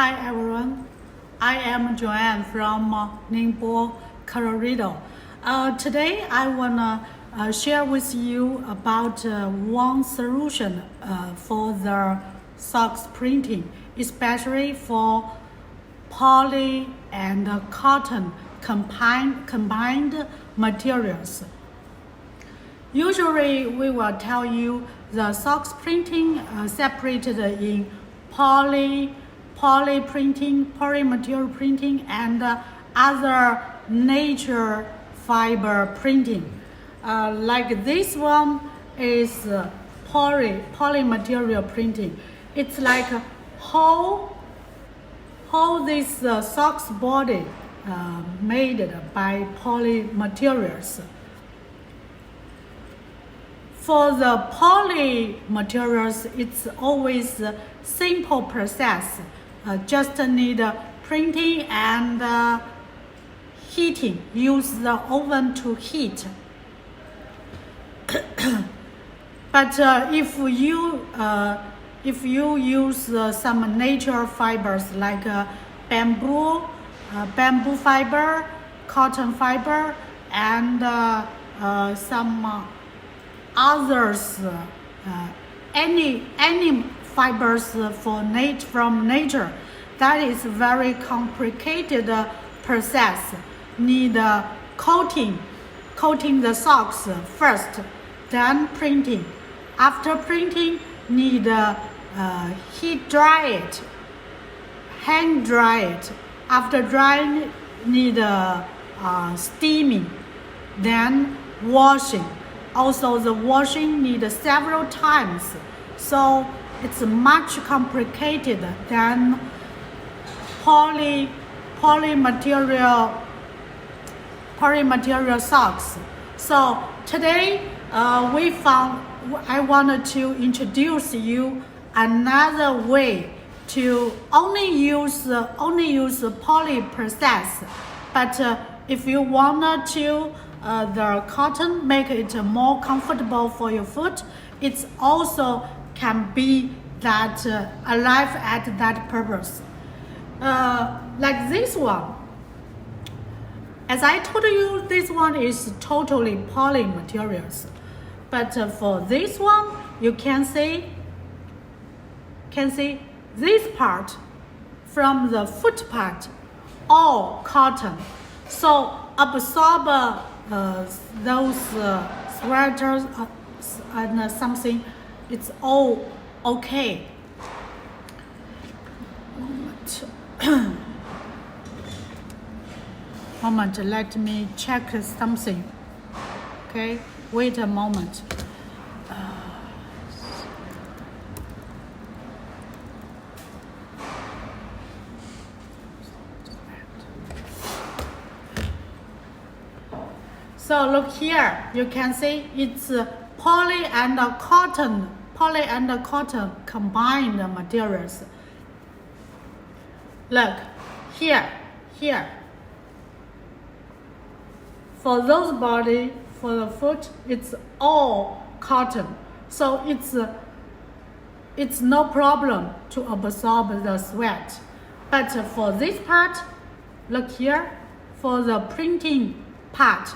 Hi everyone, I am Joan from Ningbo, Colorido. Today I wanna share with you about one solution for the socks printing, especially for poly and cotton combined materials. Usually we will tell you the socks printing separated in poly printing, polymaterial printing, and other nature fiber printing. Like this one is polymaterial printing. It's like whole this socks body made by polymaterials. For the poly materials, it's always a simple process. Just need printing and heating. Use the oven to heat. But if you use some natural fibers like bamboo fiber, cotton fiber, and some others, any fibers from nature, that is very complicated process. Need coating the socks first, then printing. After printing, need heat dry it, hand dry it. After drying, need steaming, then washing. Also, the washing needs several times, so it's much complicated than polymaterial socks. So today I wanted to introduce you another way to only use poly process, but if you wanted to the cotton make it more comfortable for your foot, it also can be that alive at that purpose. Like this one, as I told you, this one is totally poly materials, but for this one you can see this part from the foot part all cotton, so absorb those sweaters and something, it's all okay. Moment, let me check something. Okay, wait a moment. So look here, you can see it's poly and cotton combined materials. Look, here. For those body, for the foot, it's all cotton. So it's no problem to absorb the sweat. But for this part, look here, for the printing part,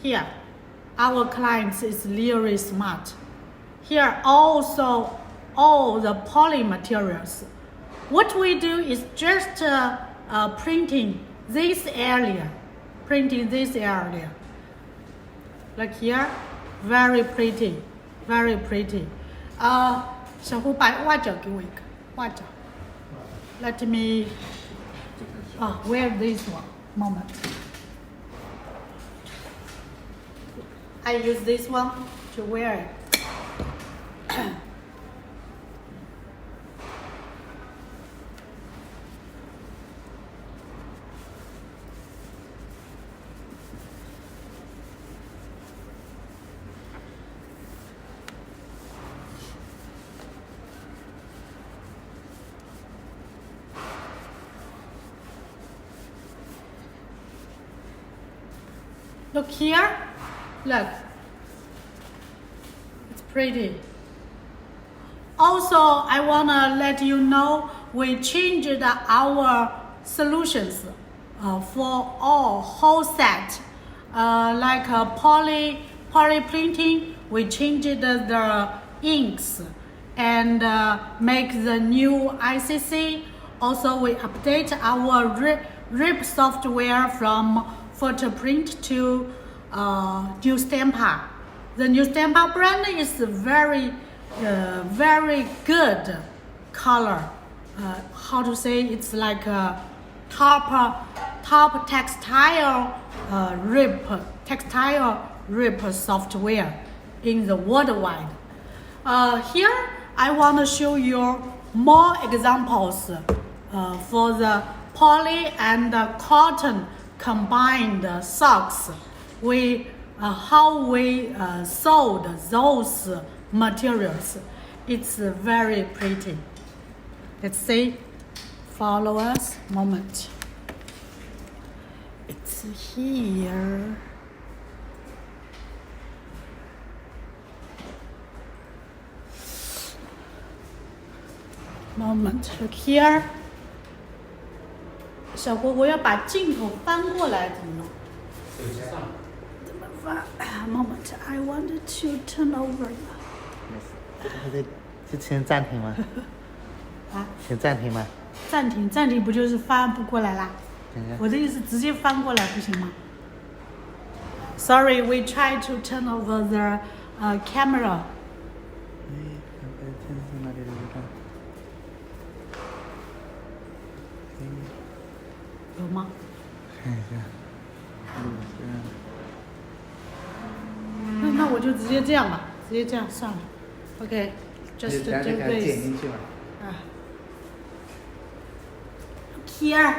here, our clients is really smart. Here also all the poly materials. What we do is just printing this area. Like here, very pretty. 小胡把袜脚给我一个，袜脚。Let me wear this one. Moment. I use this one to wear it. Look here, look, it's pretty. Also, I wanna let you know we changed our solutions for all whole set. Like poly printing, we changed the inks and make the new ICC. Also, we update our RIP software from Photoprint to New Stampa. The New Stampa brand is very good color. How to say, it's like a top textile RIP software in the worldwide. Here I want to show you more examples for the poly and cotton combined socks. How we sold those materials. It's very pretty. Let's see. Follow us. Moment. It's here. Moment. Look here. 小郭，我要把镜头翻过来，怎么弄？怎么翻 ？Moment. I wanted to turn over. 是先暂停吗？啊？先暂停吗？暂停不就是翻不过来啦？我的意思直接翻过来不行吗 ？Sorry, we try to turn over the camera. 有吗？看一下，那我就直接这样吧，直接这样算了。OK, just do this. Here,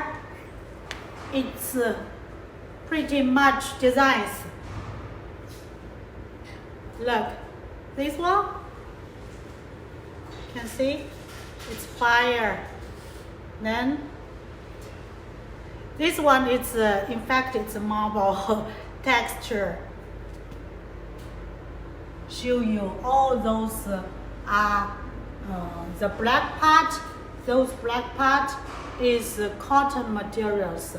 it's pretty much designs. Look, this one. Can see, it's fire. Then this one is, in fact, it's a marble texture. Show you all those are the black part. Those black part is cotton materials,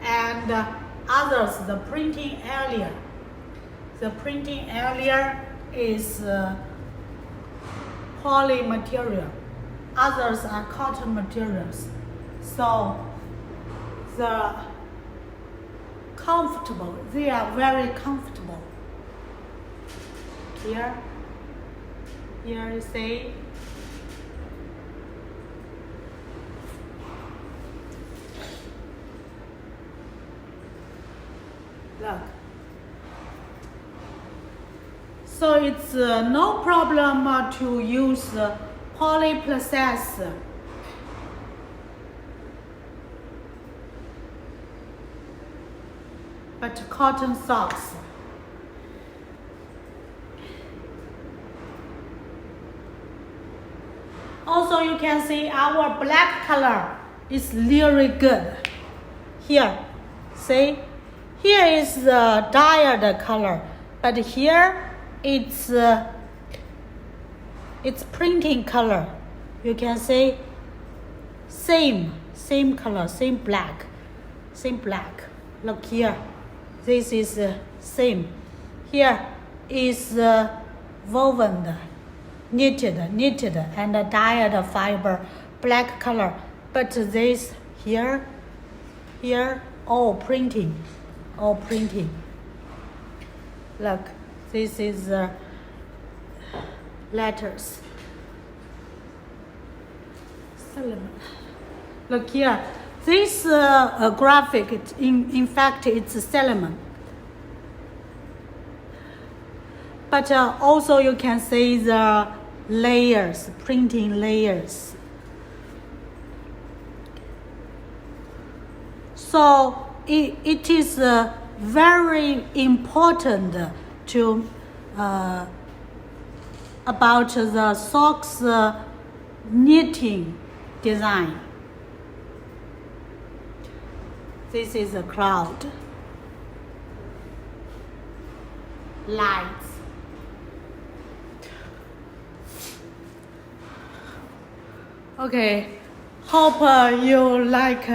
and others the printing area. The printing area is poly material. Others are cotton materials. So the comfortable, they are very comfortable. Here you see. Look. So it's no problem to use polyester. But cotton socks. Also, you can see our black color is really good. Here, see? Here is the dyed color, but here it's printing color. You can see same color, same black. Look here. This is same. Here is woven, knitted and dyed fiber, black color. But this here, all printing. Look, this is letters. Look here. This graphic, in fact, it's Salomon. But also you can see the layers, printing layers. So it is very important to about the socks knitting design. This is a cloud. Lights. Okay, Hope you like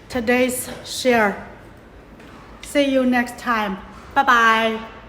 today's share. See you next time. Bye bye.